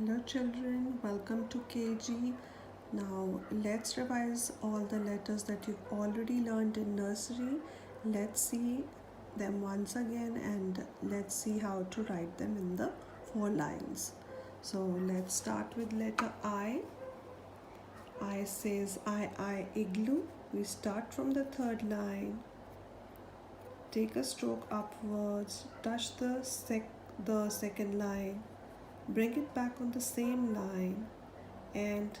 Hello children, welcome to KG. Now let's revise all the letters that you've already learned in nursery. Let's see them once again and let's see how to write them in the 4 lines. So let's start with letter I. I says I igloo. We start from the third line. Take a stroke upwards, touch the second line, bring it back on the same line and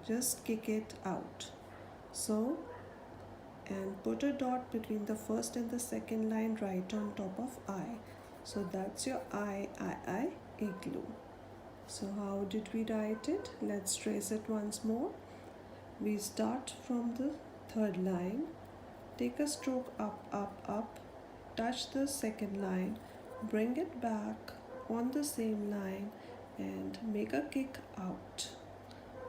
just kick it out. So, and put a dot between the first and the second line right on top of I. So that's your I igloo. So how did we write it? Let's trace it once more. We start from the third line, take a stroke up, touch the second line, bring it back on the same line and make a kick out.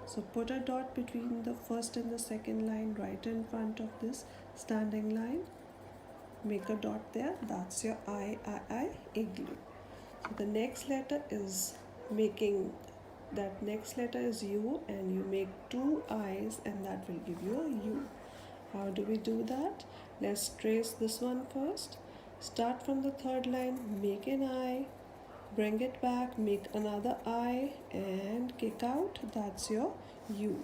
So put a dot between the first and the second line right in front of this standing line. Make a dot there. That's your I igloo. So the next letter is next letter is U, and you make 2 I's and that will give you a U. How do we do that? Let's trace this one first. Start from the third line, make an I, bring it back, make another I and kick out. That's your U.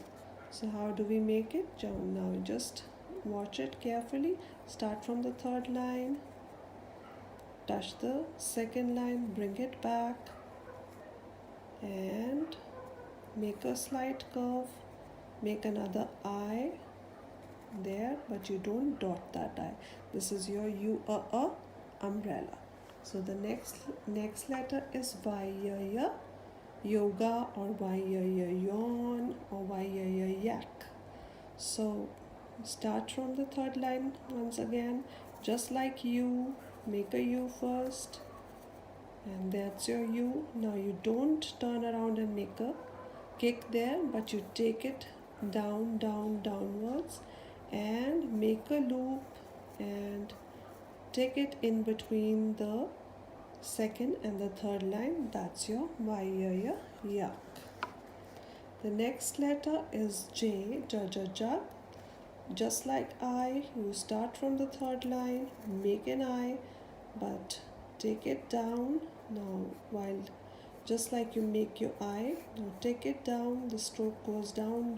So how do we make it? Now just watch it carefully. Start from the third line, touch the second line, bring it back and make a slight curve, make another I there, but you don't dot that I. This is your U umbrella. So the next letter is Y yoga, or Y yawn, or Y yak. So start from the third line once again, just like U, make a U first and that's your U. Now you don't turn around and make a kick there, but you take it downwards and make a loop and take it in between the second and the third line. That's your Y yak. The next letter is J, jug. Just like I, you start from the third line, make an I, but take it down. Now while just like you make your I, now take it down, the stroke goes down,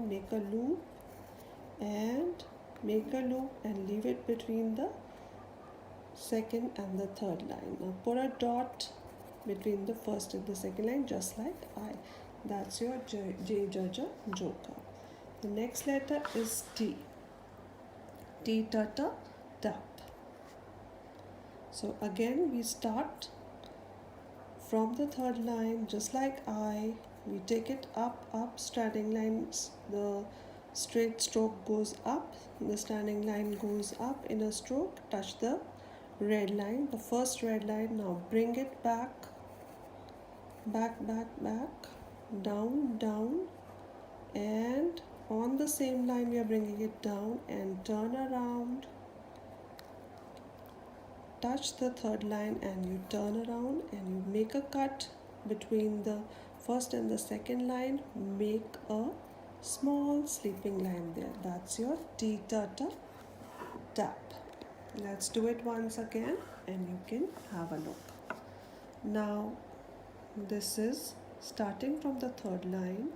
make a loop and leave it between the second and the third line. Now put a dot between the first and the second line, just like I. That's your J joker. The next letter is T. T tata tap. So again we start from the third line, just like I. We take it up, standing lines, the straight stroke goes up, the standing line goes up in a stroke, touch the red line, the first red line. Now bring it back, down, and on the same line we are bringing it down and turn around, touch the third line and you turn around and you make a cut between the first and the second line, make a small sleeping line there. That's your T tata tap. Let's do it once again and you can have a look. Now this is starting from the third line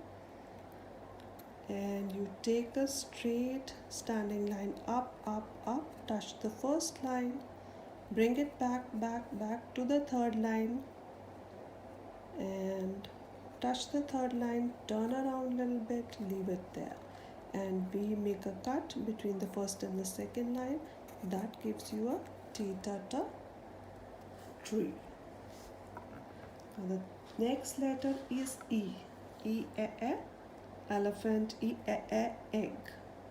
and you take a straight standing line up, touch the first line, bring it back to the third line and touch the third line, turn around a little bit, leave it there, and we make a cut between the first and the second line. That gives you a T tata tree. Now the next letter is E. Elephant, egg.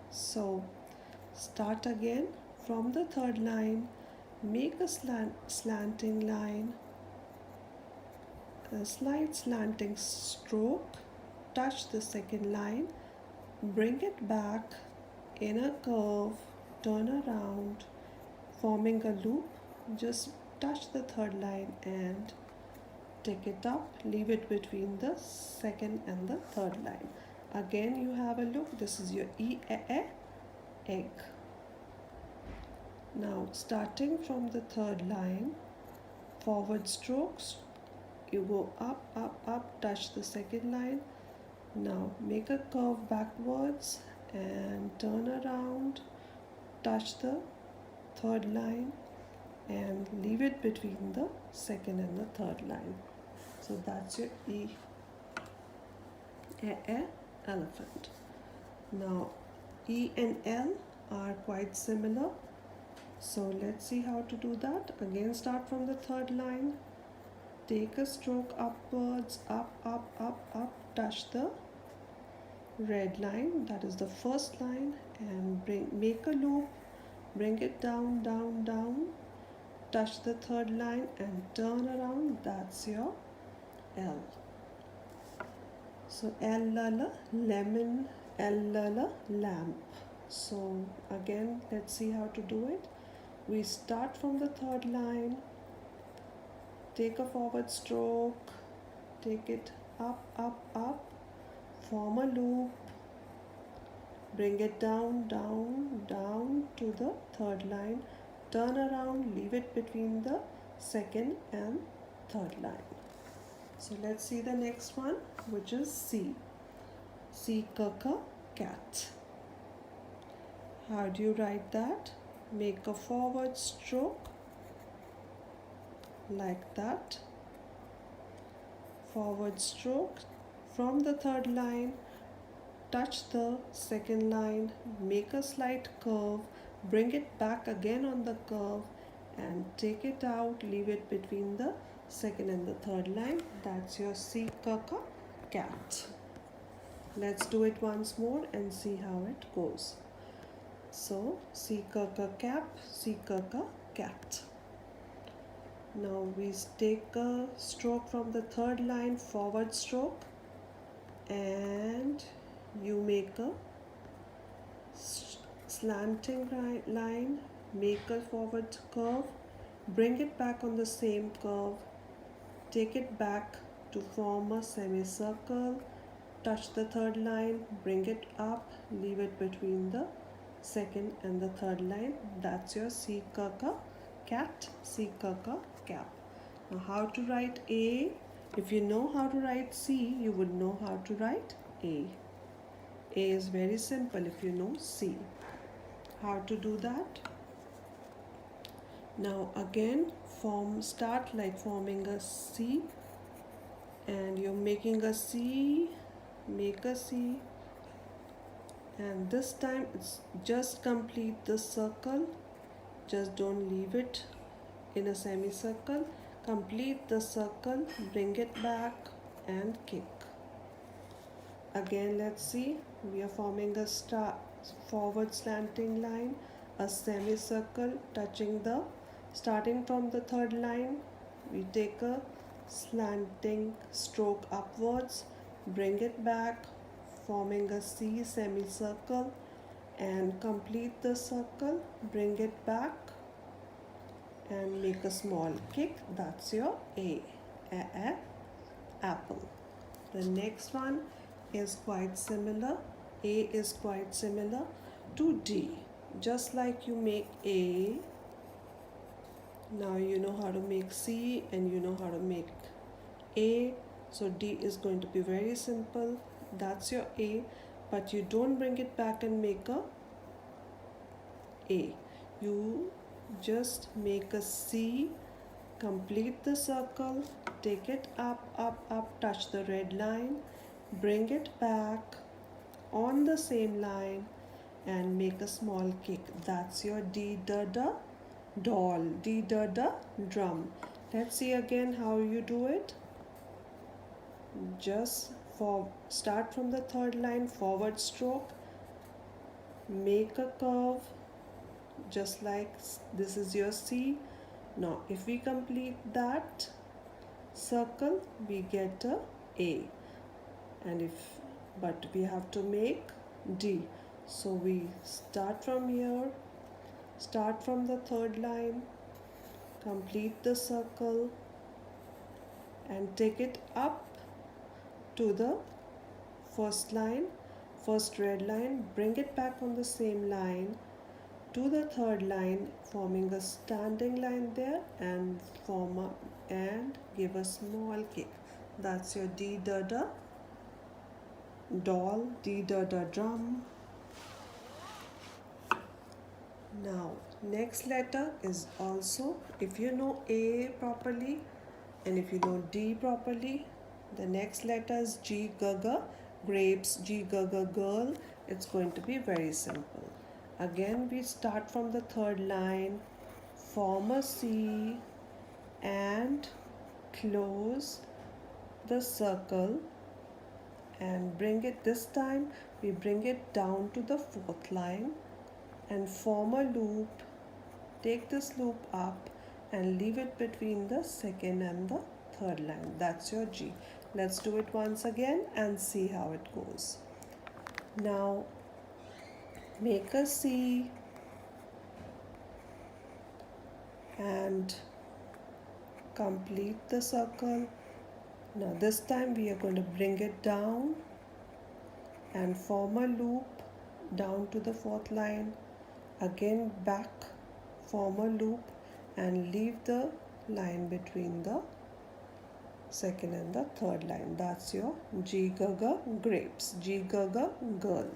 So start again from the third line, make a slanting line, a slight slanting stroke, touch the second line, bring it back in a curve, turn around, forming a loop, just touch the third line and take it up, leave it between the second and the third line. Again you have a look, this is your egg. Now starting from the third line, forward strokes, you go up, touch the second line. Now make a curve backwards and turn around, touch the third line and leave it between the second and the third line. So that's your elephant. Now E and L are quite similar. So let's see how to do that. Again start from the third line. Take a stroke upwards, up, touch the red line, that is the first line, and make a loop, bring it down, touch the third line and turn around, that's your L. So L lala, lemon, L lala, lamp. So again let's see how to do it. We start from the third line, take a forward stroke, take it up, form a loop, bring it down to the third line, turn around, leave it between the second and third line. So let's see the next one, which is C. C, cat. How do you write that? Make a forward stroke like that, forward stroke from the third line, touch the second line, make a slight curve, bring it back again on the curve and take it out, leave it between the second and the third line. That's your C, cat. Let's do it once more and see how it goes. So C, cap, C, cat. Now we take a stroke from the third line, forward stroke, and you make a slanting line, make a forward curve, bring it back on the same curve, take it back to form a semicircle, touch the third line, bring it up, leave it between the second and the third line. That's your C, cat, C, cap. Now how to write A? If you know how to write C, you would know how to write A. A is very simple if you know C. How to do that? Now again, start like forming a C, and you're making a C, make a C, and this time it's just complete the circle, just don't leave it in a semicircle, complete the circle, bring it back and kick. Again let's see, we are forming a forward slanting line, a semicircle touching the, starting from the third line, we take a slanting stroke upwards, bring it back, forming a C semicircle and complete the circle, bring it back and make a small kick. That's your A, apple. The next one is quite similar. A is quite similar to D. Just like you make A, now you know how to make C and you know how to make A. So D is going to be very simple. That's your A, but you don't bring it back and make a A. You just make a C, complete the circle, take it up, touch the red line, bring it back on the same line and make a small kick. That's your D, doll, D, drum. Let's see again how you do it. Just start from the third line, forward stroke, make a curve, just like this is your C. Now if we complete that circle, we get a A, and but we have to make D. So we start from here, start from the third line, complete the circle, and take it up to the first line, first red line, bring it back on the same line to the third line, forming a standing line there, and give a small kick. That's your D da da doll, D da da drum. Now next letter is also, if you know A properly and if you know D properly, the next letter is G gaga, grapes, G gaga girl. It's going to be very simple. Again we start from the third line, form a C and close the circle and bring it, this time we bring it down to the fourth line and form a loop. Take this loop up and leave it between the second and the third line. That's your G. Let's do it once again and see how it goes. Now make a C and complete the circle. Now this time we are going to bring it down and form a loop down to the fourth line. Again back, form a loop and leave the line between the second and the third line. That's your G gaga grapes, G gaga girl.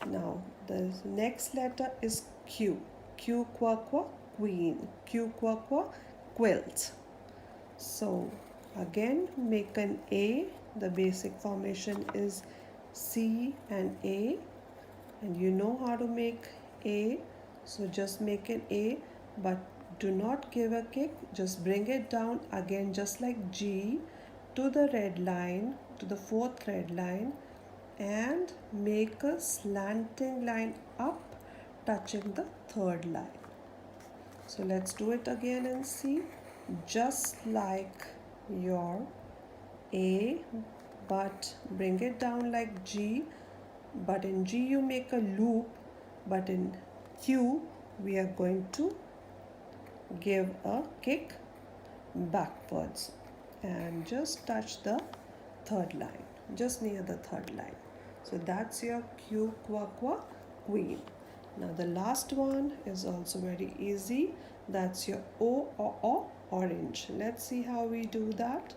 Now the next letter is Q. Q qua qua queen, Q qua qua quilt. So again make an A. The basic formation is C and A, and you know how to make A, so just make an A, but do not give a kick. Just bring it down again, just like G, to the red line, to the fourth red line, and make a slanting line up, touching the third line. So let's do it again and see. Just like your A, but bring it down like G, but in G you make a loop, but in Q we are going to give a kick backwards and just touch the third line, just near the third line. So that's your Q qua qua queen. Now the last one is also very easy. That's your O orange. Let's see how we do that.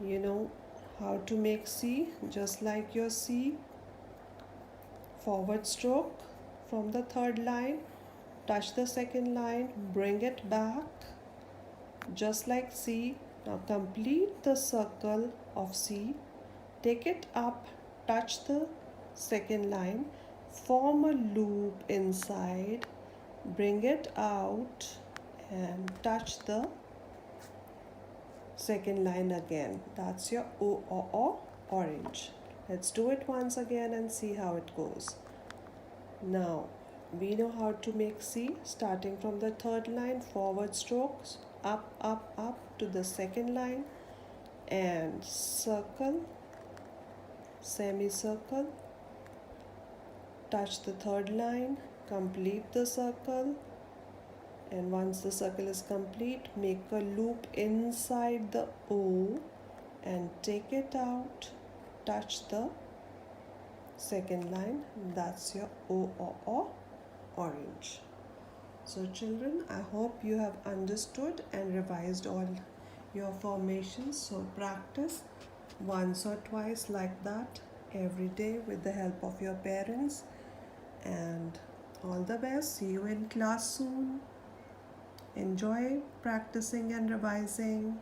You know how to make C, just like your C, forward stroke from the third line, touch the second line, bring it back, just like C. Now complete the circle of C, take it up, touch the second line, form a loop inside, bring it out and touch the second line again. That's your O orange. Let's do it once again and see how it goes. Now we know how to make C, starting from the third line, forward strokes, up, up, up to the second line, and circle, semicircle, touch the third line, complete the circle, and once the circle is complete, make a loop inside the O and take it out, touch the second line. That's your O orange. So children, I hope you have understood and revised all your formations. So practice once or twice like that every day with the help of your parents, and all the best. See you in class soon. Enjoy practicing and revising.